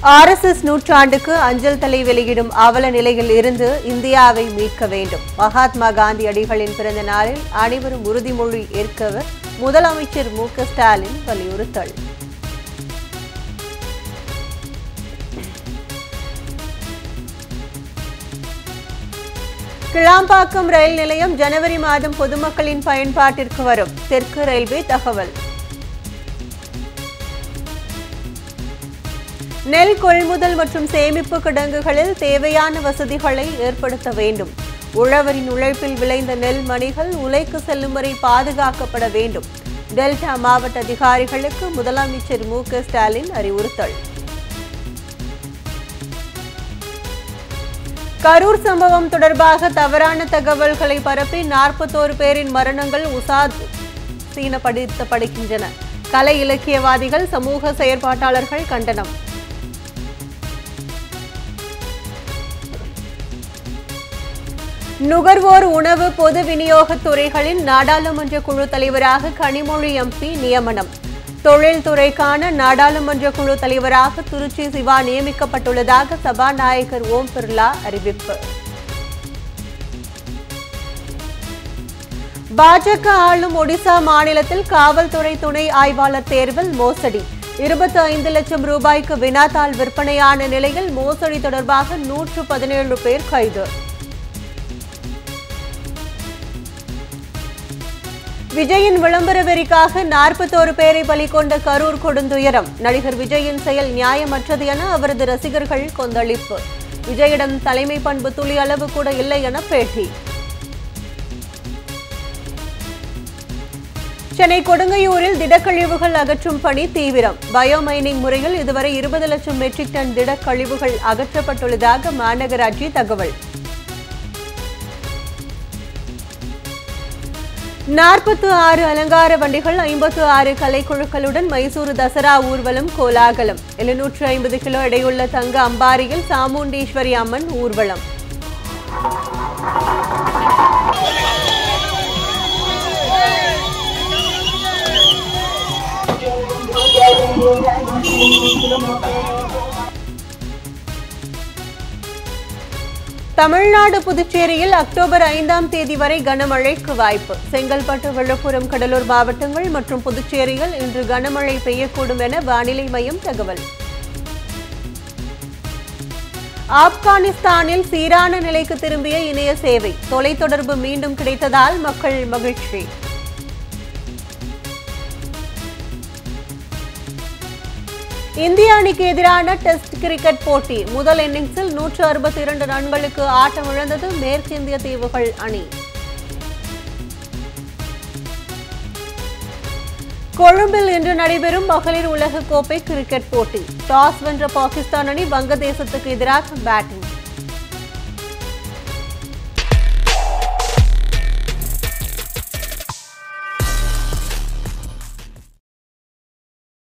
RSS நூற்றாண்டுக்கு அஞ்சல் தலை வெளியிடும் அவல நிலையில் இருந்து இந்தியாவை மீட்க வேண்டும். மகாத்மா காந்தியடிகளின் பிறந்த நாளில் அனைவரும் உறுதிமொழி ஏற்கவர் முதலமைச்சர் மு.க. ஸ்டாலின் வலியுறுத்தல். கிளாம்பாக்கம் ரயில் நிலையம் ஜனவரி மாதம் பொதுமக்களின் பயன்பாட்டிற்கு வரும். தெற்கு ரயில்வே தகவல். நெல் கொள்முதல் மற்றும் சேமிப்பு கிடங்குகளில் தேவையான வசதிகளை ஏற்படுத்த வேண்டும். உழவரின் உழைப்பில் விளைந்த நெல் மணிகள் உலைக்கு செல்லும் வரை பாதுகாக்கப்பட வேண்டும். டெல்டா மாவட்ட அதிகாரிகளுக்கு முதலமைச்சர் மு.க. ஸ்டாலின் அறிவுறுத்தல். கரூர் சம்பவம் தொடர்பாக தவறான தகவல்களை பரப்பி 41 பேரின் மரணங்கள் உசாசீனப்படுத்தப்படுகின்றன. கலை இலக்கியவாதிகள், சமூக செயற்பாட்டாளர்கள் கண்டனம். நுகர்வோர் உணவு பொது விநியோகத் துறைகளின் நாடாளுமன்ற குழு தலைவராக கனிமொழி MP நியமனம். தொழில்துறைக்கான நாடாளுமன்ற குழு தலைவராக திருச்சி சிவா நியமிக்கப்பட்டுள்ளதாக சபாநாயகர் ஓம் பிர்லா அறிவிப்பு. பாஜக ஆளும் ஒடிசா மாநிலத்தில் காவல்துறை துணை ஆய்வாளர் தேர்வில் மோசடி. 25 லட்சம் ரூபாய்க்கு வினாத்தாள் விற்பனையான நிலையில் மோசடி தொடர்பாக 117 பேர் கைது. விஜயின் விளம்பர வெறிக்காக 41 பேரை பலி கொண்ட கரூர் கொடுந்துயரம். நடிகர் விஜயின் செயல் நியாயமற்றது என அவரது ரசிகர்கள் கொந்தளிப்பு. விஜயிடம் தலைமை பண்பு துளி அளவு கூட இல்லை என பேட்டி. சென்னை கொடுங்கையூரில் திடக்கழிவுகள் அகற்றும் பணி தீவிரம். பயோமைனிங் முறையில் இதுவரை 20 லட்சம் மெட்ரிக் டன் திடக்கழிவுகள் அகற்றப்பட்டுள்ளதாக மாநகராட்சி தகவல். 46 அலங்கார வண்டிகள், 56 கலைக்குழுக்களுடன் மைசூரு தசரா ஊர்வலம் கோலாகலம். 750 கிலோ எடையுள்ள தங்க அம்பாரியில் சாமுண்டீஸ்வரி அம்மன் ஊர்வலம். தமிழ்நாடு புதுச்சேரியில் அக்டோபர் 5ஆம் தேதி வரை கனமழைக்கு வாய்ப்பு. செங்கல்பட்டு, விழுப்புரம், கடலூர் மாவட்டங்கள் மற்றும் புதுச்சேரியில் இன்று கனமழை பெய்யக்கூடும் என வானிலை மையம் தகவல். ஆப்கானிஸ்தானில் சீரான நிலைக்கு திரும்பிய இணைய சேவை. தொலைத்தொடர்பு மீண்டும் கிடைத்ததால் மக்கள் மகிழ்ச்சி. இந்திய அணிக்கு எதிரான டெஸ்ட் கிரிக்கெட் போட்டி. முதல் இன்னிங்ஸில் 162 ரன்களுக்கு ஆட்டமிழந்தது மேற்கிந்திய தீவுகள் அணி. கொழும்பில் இன்று நடைபெறும் மகளிர் உலக கோப்பை கிரிக்கெட் போட்டி. டாஸ் வென்ற பாகிஸ்தான் அணி வங்கதேசத்துக்கு எதிராக பேட்டிங்.